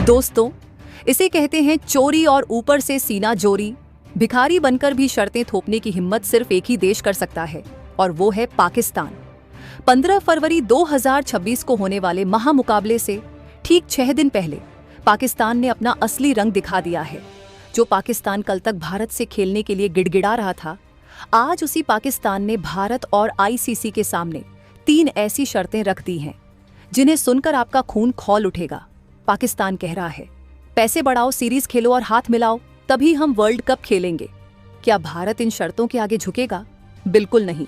दोस्तों, इसे कहते हैं चोरी और ऊपर से सीना जोरी। भिखारी बनकर भी शर्तें थोपने की हिम्मत सिर्फ एक ही देश कर सकता है और वो है पाकिस्तान। 15 फरवरी 2026 को होने वाले महामुकाबले से ठीक 6 दिन पहले पाकिस्तान ने अपना असली रंग दिखा दिया है। जो पाकिस्तान कल तक भारत से खेलने के लिए गिड़गिड़ा रहा था, आज उसी पाकिस्तान ने भारत और आईसीसी के सामने 3 ऐसी शर्तें रख दी हैं जिन्हें सुनकर आपका खून खौल उठेगा। पाकिस्तान कह रहा है, पैसे बढ़ाओ, सीरीज खेलो और हाथ मिलाओ, तभी हम वर्ल्ड कप खेलेंगे। क्या भारत इन शर्तों के आगे झुकेगा? बिल्कुल नहीं।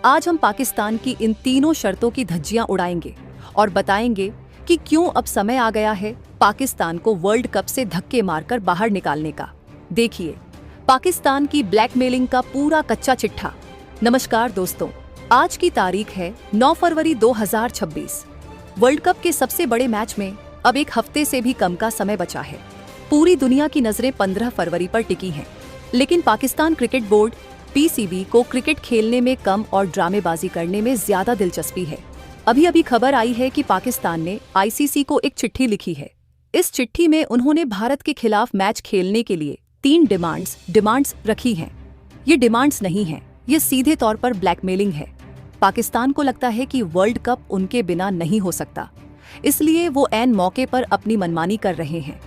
आज हम पाकिस्तान की इन तीनों शर्तों की धज्जियां उड़ाएंगे और बताएंगे कि क्यों अब समय आ गया है पाकिस्तान को वर्ल्ड कप से धक्के मारकर बाहर निकालने का। देखिए पाकिस्तान की ब्लैकमेलिंग का पूरा कच्चा चिट्ठा। नमस्कार दोस्तों, आज की तारीख है 9 फरवरी 2026। वर्ल्ड कप के सबसे बड़े मैच में अब एक हफ्ते से भी कम का समय बचा है। पूरी दुनिया की नजरें 15 फरवरी पर टिकी हैं, लेकिन पाकिस्तान क्रिकेट बोर्ड पीसीबी को क्रिकेट खेलने में कम और ड्रामेबाजी करने में ज्यादा दिलचस्पी है। अभी खबर आई है कि पाकिस्तान ने आईसीसी को एक चिट्ठी लिखी है। इस चिट्ठी में उन्होंने भारत के खिलाफ मैच खेलने के लिए 3 डिमांड्स रखी हैं। ये डिमांड्स नहीं हैं, ये सीधे तौर पर ब्लैकमेलिंग है। पाकिस्तान को लगता है कि वर्ल्ड कप उनके बिना नहीं हो सकता, इसलिए वो ऐन मौके पर अपनी मनमानी कर रहे हैं।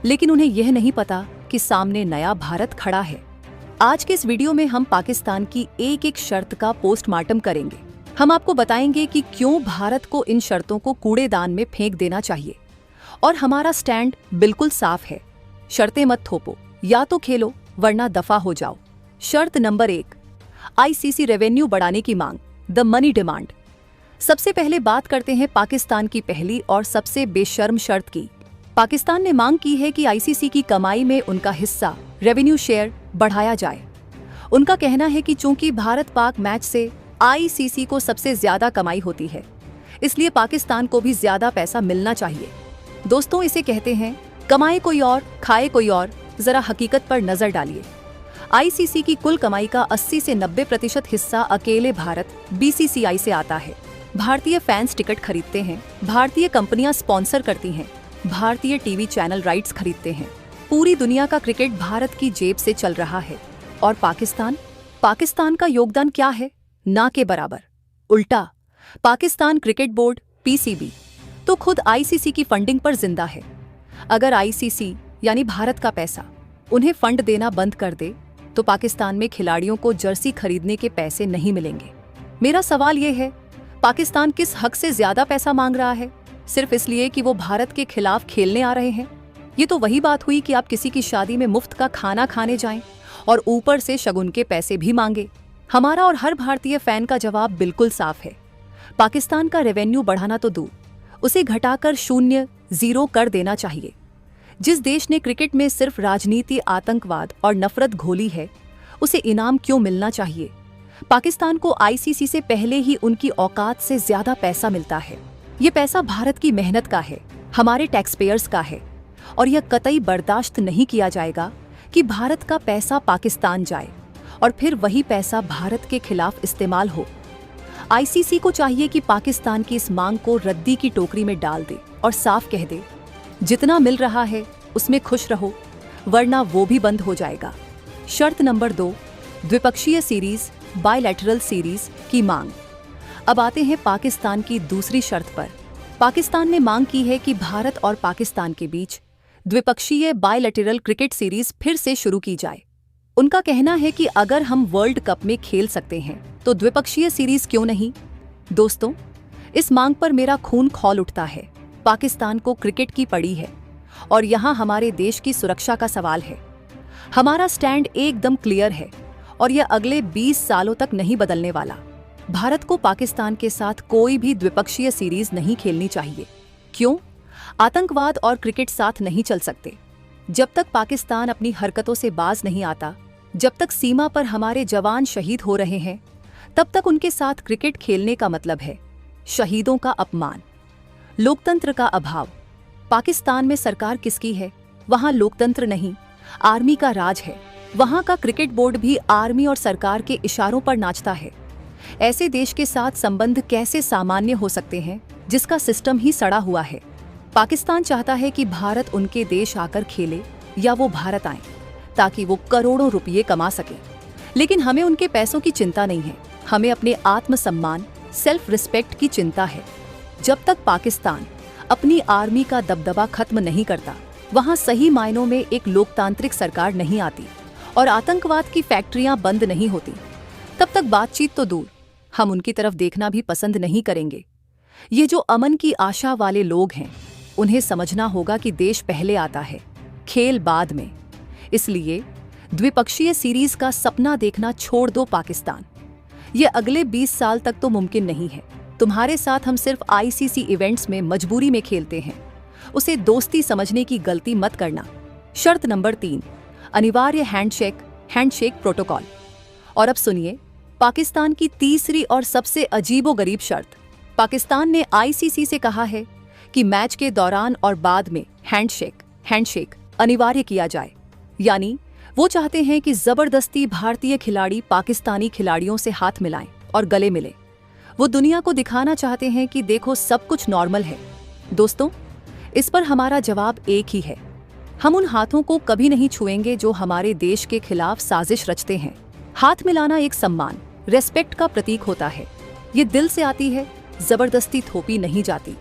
लेकिन उन्हें यह नहीं पता कि सामने नया भारत खड़ा है। आज के इस वीडियो में हम पाकिस्तान की एक शर्त का पोस्टमार्टम करेंगे। हम आपको बताएंगे कि क्यों भारत को इन शर्तों को कूड़ेदान में फेंक देना चाहिए। और हमारा स्टैंड बिल्कुल साफ है, शर्तें मत थोपो, या तो खेलो वरना दफा हो जाओ। शर्त नंबर 1, आईसीसी रेवेन्यू बढ़ाने की मांग, द मनी डिमांड। सबसे पहले बात करते हैं पाकिस्तान की पहली और सबसे बेशर्म शर्त की। पाकिस्तान ने मांग की है कि आईसीसी की कमाई में उनका हिस्सा, रेवेन्यू शेयर, बढ़ाया जाए। उनका कहना है कि चूंकि भारत पाक मैच से आईसीसी को सबसे ज्यादा कमाई होती है, इसलिए पाकिस्तान को भी ज्यादा पैसा मिलना चाहिए। दोस्तों, इसे कहते हैं कमाए कोई और खाए कोई और। जरा हकीकत पर नजर डालिए। आईसीसी की कुल कमाई का 80 से 90% हिस्सा अकेले भारत बीसीसीआई से आता है। भारतीय फैंस टिकट खरीदते हैं, भारतीय कंपनियां स्पॉन्सर करती हैं, भारतीय टीवी चैनल राइट्स खरीदते हैं। पूरी दुनिया का क्रिकेट भारत की जेब से चल रहा है। और पाकिस्तान का योगदान क्या है? ना के बराबर। उल्टा, पाकिस्तान क्रिकेट बोर्ड पीसीबी तो खुद आईसीसी की फंडिंग पर जिंदा है। अगर आईसीसी यानी भारत का पैसा उन्हें फंड देना बंद कर दे तो पाकिस्तान में खिलाड़ियों को जर्सी खरीदने के पैसे नहीं मिलेंगे। मेरा सवाल ये है, पाकिस्तान किस हक से ज्यादा पैसा मांग रहा है? सिर्फ इसलिए कि वो भारत के खिलाफ खेलने आ रहे हैं? ये तो वही बात हुई कि आप किसी की शादी में मुफ्त का खाना खाने जाएं और ऊपर से शगुन के पैसे भी मांगे। हमारा और हर भारतीय फैन का जवाब बिल्कुल साफ है। पाकिस्तान का रेवेन्यू बढ़ाना तो दूर, उसे घटाकर 0 कर देना चाहिए। जिस देश ने क्रिकेट में सिर्फ राजनीति, आतंकवाद और नफरत घोली है, उसे इनाम क्यों मिलना चाहिए? पाकिस्तान को आईसीसी से पहले ही उनकी औकात से ज्यादा पैसा मिलता है। ये पैसा भारत की मेहनत का है, हमारे टैक्स पेयर्स का है, और यह कतई बर्दाश्त नहीं किया जाएगा कि भारत का पैसा पाकिस्तान जाए और फिर वही पैसा भारत के खिलाफ इस्तेमाल हो। आईसीसी को चाहिए कि पाकिस्तान की इस मांग को रद्दी की टोकरी में डाल दे और साफ कह दे, जितना मिल रहा है उसमें खुश रहो, वरना वो भी बंद हो जाएगा। शर्त नंबर 2, द्विपक्षीय सीरीज, बायलैटरल सीरीज की मांग। अब आते हैं पाकिस्तान की दूसरी शर्त पर। पाकिस्तान ने मांग की है कि भारत और पाकिस्तान के बीच द्विपक्षीय बायलैटरल क्रिकेट सीरीज फिर से शुरू की जाए। उनका कहना है कि अगर हम वर्ल्ड कप में खेल सकते हैं तो द्विपक्षीय सीरीज क्यों नहीं? दोस्तों, इस मांग पर मेरा खून खौल उठता है। पाकिस्तान को क्रिकेट की पड़ी है और यहाँ हमारे देश की सुरक्षा का सवाल है। हमारा स्टैंड एकदम क्लियर है और यह अगले 20 सालों तक नहीं बदलने वाला। भारत को पाकिस्तान के साथ कोई भी द्विपक्षीय सीरीज नहीं खेलनी चाहिए। क्यों? आतंकवाद और क्रिकेट साथ नहीं चल सकते। जब तक पाकिस्तान अपनी हरकतों से बाज नहीं आता, जब तक सीमा पर हमारे जवान शहीद हो रहे हैं, तब तक उनके साथ क्रिकेट खेलने का मतलब है शहीदों का अपमान, लोकतंत्र का अभाव। पाकिस्तान में सरकार किसकी है? वहां लोकतंत्र नहीं, आर्मी का राज है। वहां का क्रिकेट बोर्ड भी आर्मी और सरकार के इशारों पर नाचता है। ऐसे देश के साथ संबंध कैसे सामान्य हो सकते हैं जिसका सिस्टम ही सड़ा हुआ है? पाकिस्तान चाहता है कि भारत उनके देश आकर खेले या वो भारत आए, ताकि वो करोड़ों रुपये कमा सके। लेकिन हमें उनके पैसों की चिंता नहीं है, हमें अपने आत्मसम्मान, सेल्फ रिस्पेक्ट की चिंता है। जब तक पाकिस्तान अपनी आर्मी का दबदबा खत्म नहीं करता, वहां सही मायनों में एक लोकतांत्रिक सरकार नहीं आती और आतंकवाद की फैक्ट्रियां बंद नहीं होती, तब तक बातचीत तो दूर, हम उनकी तरफ देखना भी पसंद नहीं करेंगे। ये जो अमन की आशा वाले लोग हैं, उन्हें समझना होगा कि देश पहले आता है, खेल बाद में। इसलिए द्विपक्षीय सीरीज का सपना देखना छोड़ दो पाकिस्तान। ये अगले 20 साल तक तो मुमकिन नहीं है। तुम्हारे साथ हम सिर्फ आईसीसी इवेंट्स में मजबूरी में खेलते हैं, उसे दोस्ती समझने की गलती मत करना। शर्त नंबर 3, अनिवार्य हैंडशेक प्रोटोकॉल। और अब सुनिए पाकिस्तान की तीसरी और सबसे अजीबोगरीब शर्त। पाकिस्तान ने आईसीसी से कहा है कि मैच के दौरान और बाद में हैंडशेक अनिवार्य किया जाए। यानी वो चाहते हैं कि जबरदस्ती भारतीय खिलाड़ी पाकिस्तानी खिलाड़ियों से हाथ मिलाएं और गले मिले। वो दुनिया को दिखाना चाहते हैं कि देखो सब कुछ नॉर्मल है। दोस्तों, इस पर हमारा जवाब एक ही है, हम उन हाथों को कभी नहीं छुएंगे जो हमारे देश के खिलाफ साजिश रचते हैं। हाथ मिलाना एक सम्मान, रेस्पेक्ट का प्रतीक होता है। ये दिल से आती है, जबरदस्ती थोपी नहीं जाती।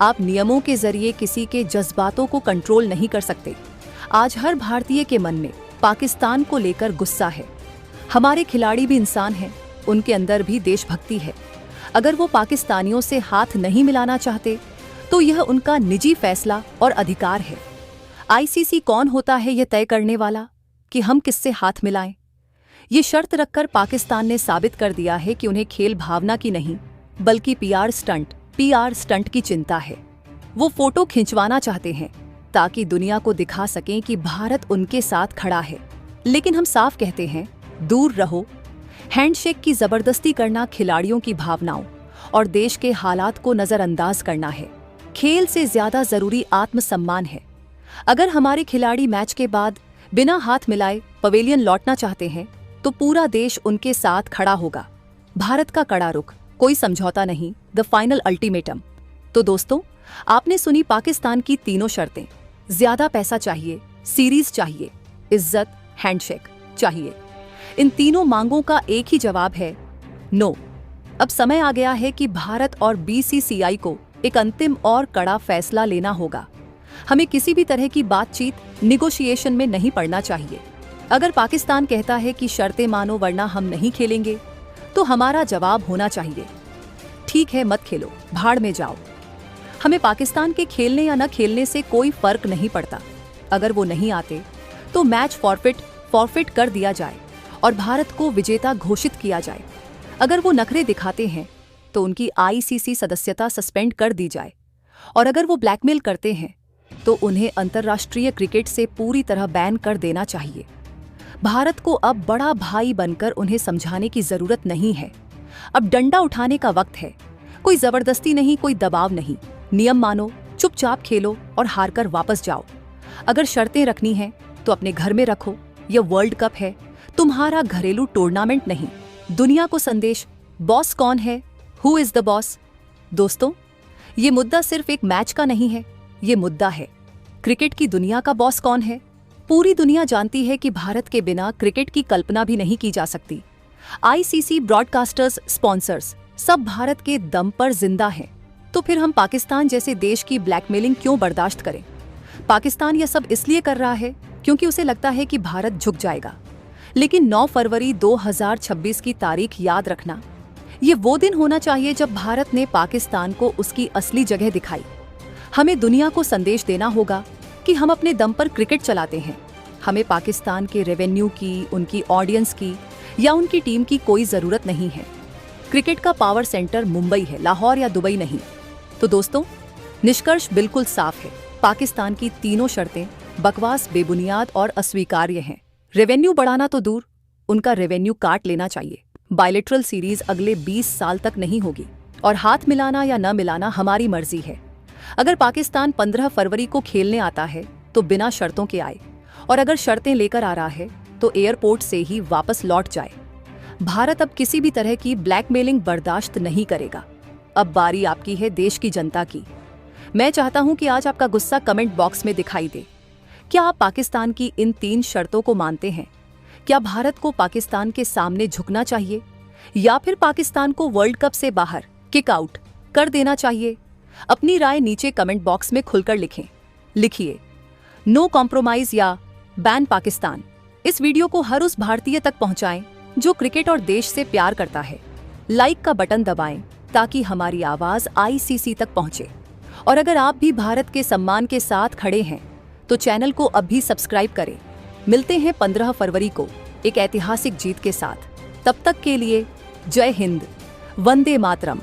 आप नियमों के जरिए किसी के जज्बातों को कंट्रोल नहीं कर सकते। आज हर भारतीय के मन में पाकिस्तान को लेकर गुस्सा है। हमारे खिलाड़ी भी इंसान हैं, उनके अंदर भी देशभक्ति है। अगर वो पाकिस्तानियों से हाथ नहीं मिलाना चाहते तो यह उनका निजी फैसला और अधिकार है। आईसीसी कौन होता है यह तय करने वाला कि हम किससे हाथ मिलाएं? ये शर्त रखकर पाकिस्तान ने साबित कर दिया है कि उन्हें खेल भावना की नहीं बल्कि पीआर स्टंट की चिंता है। वो फोटो खिंचवाना चाहते हैं ताकि दुनिया को दिखा सकें कि भारत उनके साथ खड़ा है। लेकिन हम साफ कहते हैं, दूर रहो। हैंडशेक की जबरदस्ती करना खिलाड़ियों की भावनाओं और देश के हालात को नजरअंदाज करना है। खेल से ज्यादा जरूरी आत्मसम्मान है। अगर हमारे खिलाड़ी मैच के बाद बिना हाथ मिलाए पवेलियन लौटना चाहते हैं तो पूरा देश उनके साथ खड़ा होगा। भारत का कड़ा रुख, कोई समझौता नहीं, द फाइनल अल्टीमेटम। तो दोस्तों, आपने सुनी पाकिस्तान की तीनों शर्तें। ज्यादा पैसा चाहिए, सीरीज चाहिए, इज्जत, हैंडशेक चाहिए। इन तीनों मांगों का एक ही जवाब है, नो। अब समय आ गया है कि भारत और बीसीसीआई को एक अंतिम और कड़ा फैसला लेना होगा। हमें किसी भी तरह की बातचीत, निगोशिएशन में नहीं पड़ना चाहिए। अगर पाकिस्तान कहता है कि शर्तें मानो वरना हम नहीं खेलेंगे, तो हमारा जवाब होना चाहिए, ठीक है, मत खेलो, भाड़ में जाओ। हमें पाकिस्तान के खेलने या न खेलने से कोई फर्क नहीं पड़ता। अगर वो नहीं आते तो मैच फॉरफिट कर दिया जाए और भारत को विजेता घोषित किया जाए। अगर वो नखरे दिखाते हैं तो उनकी आईसीसी सदस्यता सस्पेंड कर दी जाए और अगर वो ब्लैकमेल करते हैं तो उन्हें अंतर्राष्ट्रीय क्रिकेट से पूरी तरह बैन कर देना चाहिए। भारत को अब बड़ा भाई बनकर उन्हें समझाने की जरूरत नहीं है। अब डंडा उठाने का वक्त है। कोई जबरदस्ती नहीं, कोई दबाव नहीं। नियम मानो, चुपचाप खेलो और हारकर वापस जाओ। अगर शर्तें रखनी हैं तो अपने घर में रखो। यह वर्ल्ड कप है, तुम्हारा घरेलू टूर्नामेंट नहीं। दुनिया को संदेश, बॉस कौन है, हु इज द बॉस। दोस्तों, ये मुद्दा सिर्फ एक मैच का नहीं है, ये मुद्दा है क्रिकेट की दुनिया का बॉस कौन है। पूरी दुनिया जानती है कि भारत के बिना क्रिकेट की कल्पना भी नहीं की जा सकती। आईसीसी, ब्रॉडकास्टर्स, स्पॉन्सर्स सब भारत के दम पर जिंदा हैं। तो फिर हम पाकिस्तान जैसे देश की ब्लैकमेलिंग क्यों बर्दाश्त करें? पाकिस्तान यह सब इसलिए कर रहा है क्योंकि उसे लगता है कि भारत झुक जाएगा। लेकिन 9 फरवरी 2026 की तारीख याद रखना। ये वो दिन होना चाहिए जब भारत ने पाकिस्तान को उसकी असली जगह दिखाई। हमें दुनिया को संदेश देना होगा कि हम अपने दम पर क्रिकेट चलाते हैं। हमें पाकिस्तान के रेवेन्यू की, उनकी ऑडियंस की या उनकी टीम की कोई जरूरत नहीं है। क्रिकेट का पावर सेंटर मुंबई है, लाहौर या दुबई नहीं। तो दोस्तों, निष्कर्ष बिल्कुल साफ है। पाकिस्तान की तीनों शर्तें बकवास, बेबुनियाद और अस्वीकार्य हैं। रेवेन्यू बढ़ाना तो दूर, उनका रेवेन्यू काट लेना चाहिए। बायलैटरल सीरीज अगले 20 साल तक नहीं होगी और हाथ मिलाना या न मिलाना हमारी मर्जी है। अगर पाकिस्तान 15 फरवरी को खेलने आता है तो बिना शर्तों के आए, और अगर शर्तें लेकर आ रहा है तो एयरपोर्ट से ही वापस लौट जाए। भारत अब किसी भी तरह की ब्लैकमेलिंग बर्दाश्त नहीं करेगा। अब बारी आपकी है, देश की जनता की। मैं चाहता हूं कि आज आपका गुस्सा कमेंट बॉक्स में दिखाई दे। क्या आप पाकिस्तान की इन 3 शर्तों को मानते हैं? क्या भारत को पाकिस्तान के सामने झुकना चाहिए या फिर पाकिस्तान को वर्ल्ड कप से बाहर किक आउट कर देना चाहिए? अपनी राय नीचे कमेंट बॉक्स में खुलकर लिखिए नो कॉम्प्रोमाइज या बैन पाकिस्तान। इस वीडियो को हर उस भारतीय तक पहुंचाएं जो क्रिकेट और देश से प्यार करता है। लाइक का बटन दबाएं ताकि हमारी आवाज ICC तक पहुंचे। और अगर आप भी भारत के सम्मान के साथ खड़े हैं तो चैनल को अब भी सब्सक्राइब करें। मिलते हैं 15 फरवरी को एक ऐतिहासिक जीत के साथ। तब तक के लिए जय हिंद, वंदे मातरम।